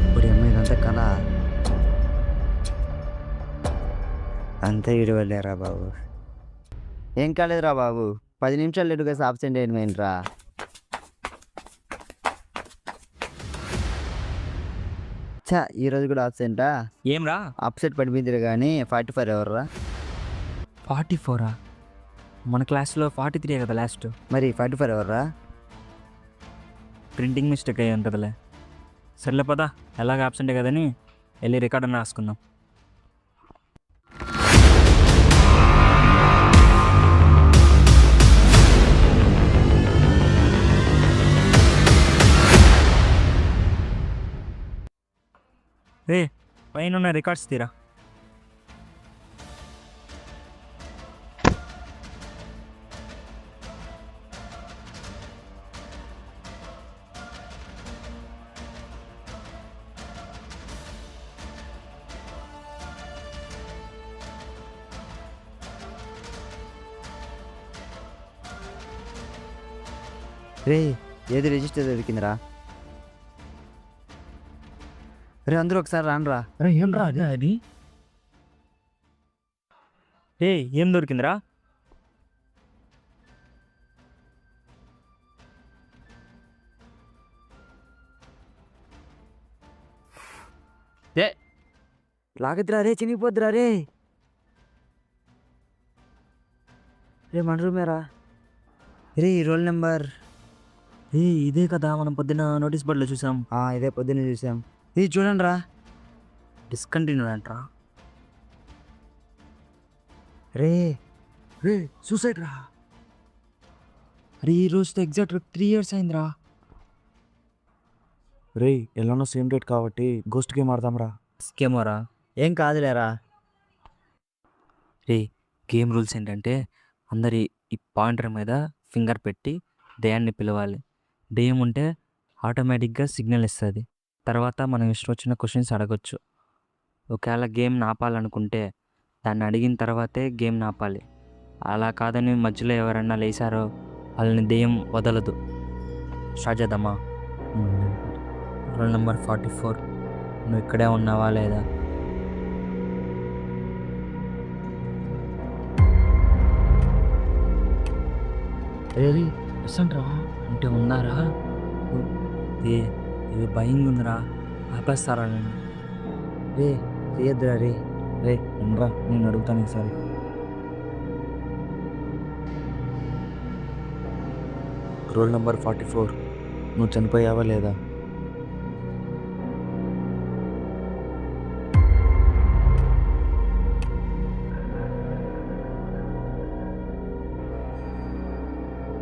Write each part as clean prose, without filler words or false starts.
ఇప్పుడు అమ్మ ఇదంతా కళ అంతే ఇడవలేరా బాబు. ఏం కాలేదురా బాబు, 10 నిమిషాలు లేటుగా ఆబ్సెంట్ అయ్యేంట్రా. చా ఈరోజు కూడా ఆబ్సెంటా? ఏం రా అప్సెట్ పడిపోయింది కానీ 44 ఎవర్రా? 44రా? మన క్లాస్లో 43 కదా లాస్ట్. మరి 44 ఎవర్రా? ప్రింటింగ్ మిస్టేక్ అయ్యి ఉంటుందిలే. సర్లే పదా, ఎలాగ ఆబ్సెంటే కదని వెళ్ళి రికార్డ్ అని రాసుకుందాం. రే పైన ఉన్న రికార్డ్స్ తీరా. రే ఏది రిజిస్టర్ దొరికిందిరా? రే అందరూ ఒకసారి రానరా. ఏం రా అది? ఏం దొరికిందిరా? లాగద్దురా రే, చినిగిపోద్దురా రే. రే మన రూమేరా రే, ఈ రోల్ నెంబర్. ఇదే కదా మనం పొద్దున్న నోటీస్ బోర్డులో చూసాం. ఇదే పొద్దున్నే చూసాం. ఇది చూడండి రా, డిస్కంటిన్యూ అంటరా. రే సూసైడ్ రా. అరే ఈ రోజుతో ఎగ్జాక్ట్ 3 years అయిందిరా. రే ఎలానో సేమ్ డేట్ కాబట్టి గోస్ట్ గేమ్ ఆడదాం రా. స్కేమోరా? ఏం కాదులేరా. గేమ్ రూల్స్ ఏంటంటే అందరి ఈ పాయింటర్ మీద ఫింగర్ పెట్టి దెయ్యాన్ని పిలవాలి. దెయ్యం ఉంటే ఆటోమేటిక్గా సిగ్నల్ ఇస్తుంది. తర్వాత మనం ఇష్టం వచ్చిన క్వశ్చన్స్ అడగొచ్చు. ఒకవేళ గేమ్ ఆపాలనుకుంటే దాన్ని అడిగిన తర్వాతే గేమ్ ఆపాలి. అలా కాదని మధ్యలో ఎవరన్నా లేచారో వాళ్ళని దెయ్యం వదలదు. స్టార్ట్ చేద్దామా? రోల్ నెంబర్ 44, నువ్వు ఇక్కడే ఉన్నావా లేదా? రే ఎసంట్రా అంటే ఉన్నారా? ఇది భయంగా ఉందిరా, ఆపేస్తారా నేను? రే చేయొద్దురా రే. ఉండరా, నేను అడుగుతాను ఈసారి. రోల్ నెంబర్ 44, నువ్వు చనిపోయావా లేదా?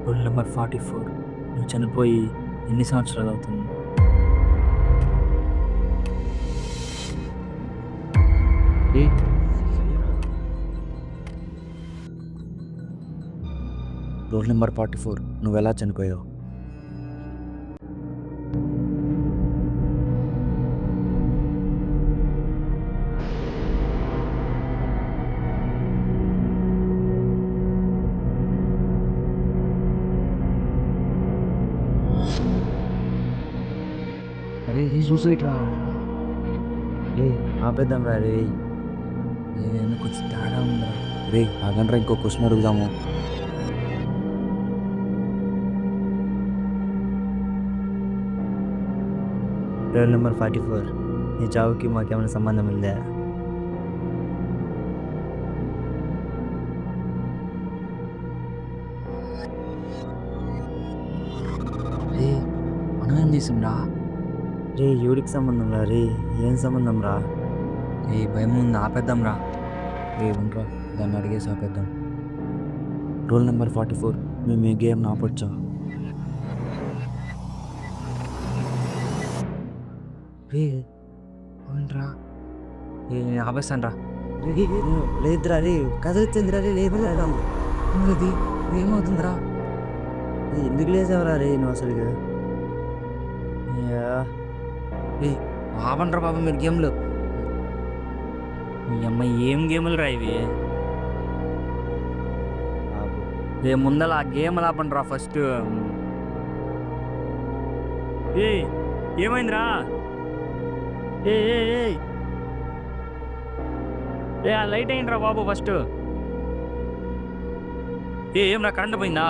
రోల్ నెంబర్ 44, నువ్వు చనిపోయి ఎన్ని సంవత్సరాలు అవుతుంది? రోల్ నెంబర్ 44, నువ్వు ఎలా చనిపోయావు? అరే సూసైడ్ రా. ఆపేద్దాం రా రే. ఏదైనా కొంచెం తేడా ఉందా? రే ఆగండ్రా, ఇంకో క్వశ్చన్ అడుగుదాము. రోల్ నెంబర్ 44, నీ చావుకి మాకేమైనా సంబంధం ఉందా? మనం ఏం చేసిండ్రా? రే ఎవరికి సంబంధం రా రే, ఏం సంబంధం రా? భయం ఉంది, ఆపేద్దాం రా. ఉండరా, దాన్ని అడిగేసి ఆపేద్దాం. రోల్ నెంబర్ 44, మేము ఈ గేమ్ ఆపొచ్చా? అవునరా, ఆపేస్తాను రా. లేదురా రే, కదులుతుందిరా రే, లేపలేదాం. అది ఏమవుతుందిరా? ఎందుకు లేచావరా రే నువ్వు అసలు? ఆపండ్రా బాబు మీరు గేమ్లు. మీ అమ్మాయి ఏం గేములు రా ఇవి? ముందల ఆ గేమ్ ఆపండ్రా ఫస్ట్. ఏ ఏమైందిరా? ఏ ఏ ఏ ఏ ఆ లైట్ అయిందిరా బాబు ఫస్ట్. ఏం కరెంట్ పోయిందా?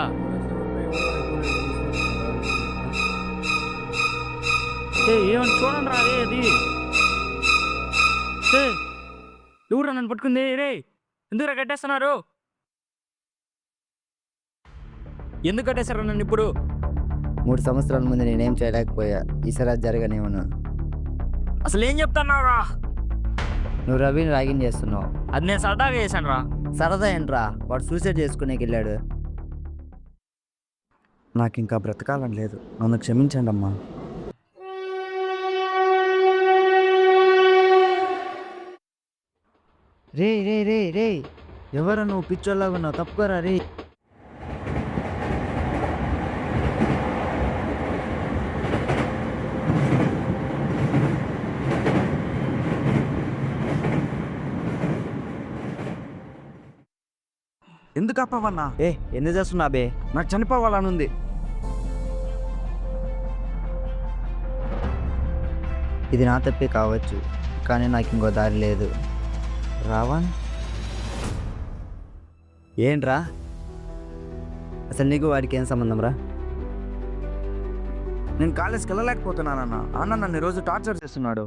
ఏమని చూడండి రా. అది ఎవరు నన్ను పట్టుకుంది? రే ఎందుకురా కట్టేస్తున్నారు? ఎందుకు కట్టేశారు నన్ను ఇప్పుడు? 3 సంవత్సరాల ముందు నేనేం చేయలేకపోయా, ఈసారి అది జరగనివ్వను. అసలు ఏం చెప్తున్నావురా? నువ్వు రవిని రాగింగ్ చేస్తున్నావు. అది నేను సరదాగా చేశాను రా. సరదా ఏంట్రా, వాడు సూసైడ్ చేసుకునేకి వెళ్ళాడు. నాకు ఇంకా బ్రతకాలని లేదు, నన్ను క్షమించండి అమ్మా. రే రే రే రే, ఎవరు నువ్వు పిచ్చోళ్ళగా ఉన్నావు, తప్పుకోరా రే. ఎందుకు ఆపవన్నా? ఎందుకు చేస్తున్నా బే? నాకు చనిపోవాలనుంది. ఇది నా తప్పే కావచ్చు, కానీ నాకు ఇంకో దారి లేదు. రావణ్, ఏంట్రా అసలు నీకు వాడికి ఏం సంబంధం రా? నేను కాలేజ్కి వెళ్ళలేకపోతున్నానన్నా. అన్న నన్ను రోజు టార్చర్ చేస్తున్నాడు.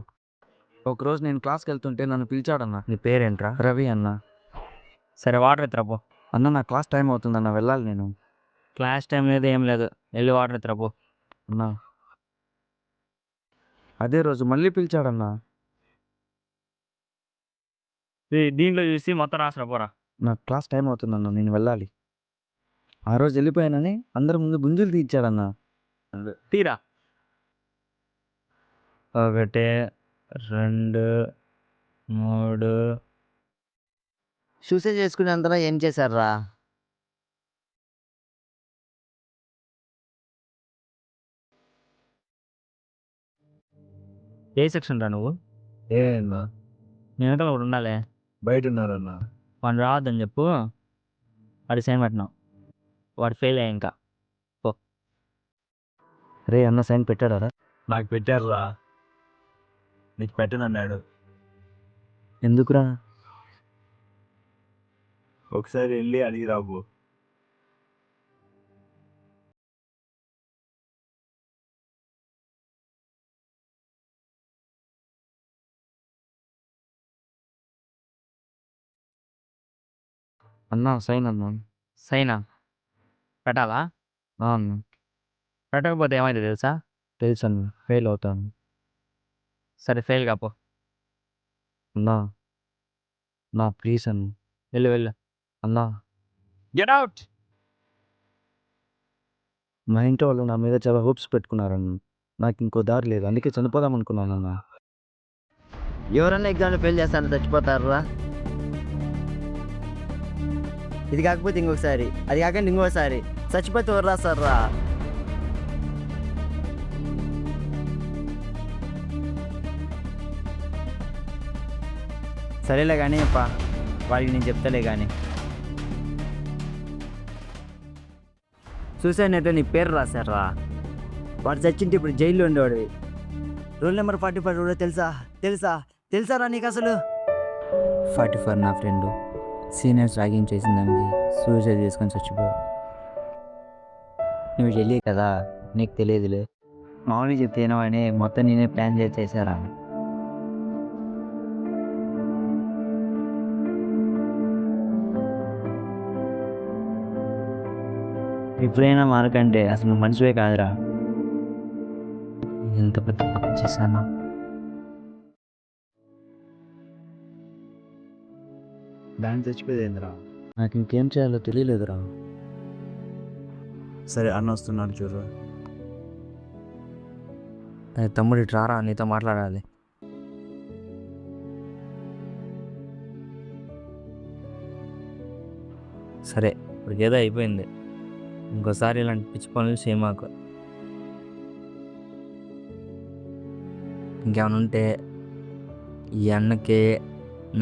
ఒకరోజు నేను క్లాస్కి వెళ్తుంటే నన్ను పిలిచాడన్న. నీ పేరేంట్రా? రవి అన్న. సరే వాటర్ ఎత్తురాపో. అన్న నా క్లాస్ టైం అవుతుందన్న, వెళ్ళాలి నేను. క్లాస్ టైం లేదు ఏం లేదు, వెళ్ళి వాటర్ ఎత్తురాపో. అన్నా అదే రోజు మళ్ళీ పిలిచాడన్నా. దీంట్లో చూసి మొత్తం రాసిరా పోరా. నాకు క్లాస్ టైం అవుతుందన్న, నేను వెళ్ళాలి. ఆ రోజు వెళ్ళిపోయానని అందరి ముందు గుంజులు తీర్చాడన్నా. తీరా. 1 2 3. సూసైడ్ చేసుకునేంతలో ఏం చేశారా? ఏ సెక్షన్ రా నువ్వు? ఏనా నేను వెనకాల ఒకటి ఉండాలి. బయట ఉన్నారన్నా. వాడు రావద్దని చెప్పు. వాడి సైన్ పెట్టినావు, వాడు ఫెయిల్ అయ్యా ఇంకా. రే అన్న సైన్ పెట్టాడా? నాకు పెట్టారురా, నీకు పెట్టనన్నాడు. ఎందుకురా? ఒకసారి వెళ్ళి అడిగి రాబు. అన్న సైన్ అన్నా. సైనా పెట్టాలా? అన్న పెట్టకపోతే ఏమైంది తెలుసా? తెలుసు అన్న, ఫెయిల్ అవుతాను. సరే ఫెయిల్ కాపో. అన్నా నా ప్లీజ్ అన్న. వెళ్ళు. అన్నా గెట్ అవుట్. మా ఇంటి వాళ్ళు నా మీద చాలా హోప్స్ పెట్టుకున్నారన్న. నాకు ఇంకో దారి లేదు, అందుకే చనిపోదాం అనుకున్నాను అన్న. ఎవరన్నా ఎగ్జామ్లో ఫెయిల్ చేస్తారని చచ్చిపోతారా? ఇది కాకపోతే ఇంకొకసారి, అది కాకుండా ఇంకోసారి చచ్చిపోతే ఎవరు రాస్తారా? సరేలే కానీ అప్ప, వాడికి నేను చెప్తాలే కానీ. సూసైడ్ అయితే నీ పేరు రాశారా? వాడు చచ్చింటే ఇప్పుడు జైల్లో ఉండేవాడివి. రోల్ నెంబర్ 44 కూడా తెలుసారా నీకు అసలు? 44 నా ఫ్రెండు సీనియర్స్ ర్యాగింగ్ చేసిందానికి సూసైడ్ చేసుకొని చచ్చిపోయావు. నువ్వు వెళ్ళి కదా, నీకు తెలియదులే. మామూలుగా చెప్తేనో అని మొత్తం నేనే ప్లాన్ చేశారా? ఇప్పుడైనా మారకంటే అసలు మనిషివే కాదురా. ఎంత పెద్ద తప్పు చేశాను. డాన్స్ చచ్చిపోయిందిరా. నాకు ఇంకేం చేయాలో తెలియలేదురా. సరే అన్న వస్తున్నాడు చూడు. తమ్ముడు ఇటు రారా, నీతో మాట్లాడాలి. సరే ఇప్పుడు ఏదో అయిపోయింది, ఇంకోసారి ఇలాంటి పిచ్చి పనులు చేయమాకు. ఇంకేమైనా ఉంటే ఈ అన్నకి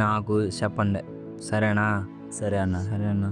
నాకు చెప్పండి, సరేనా? సరే అన్న. సరే అన్న.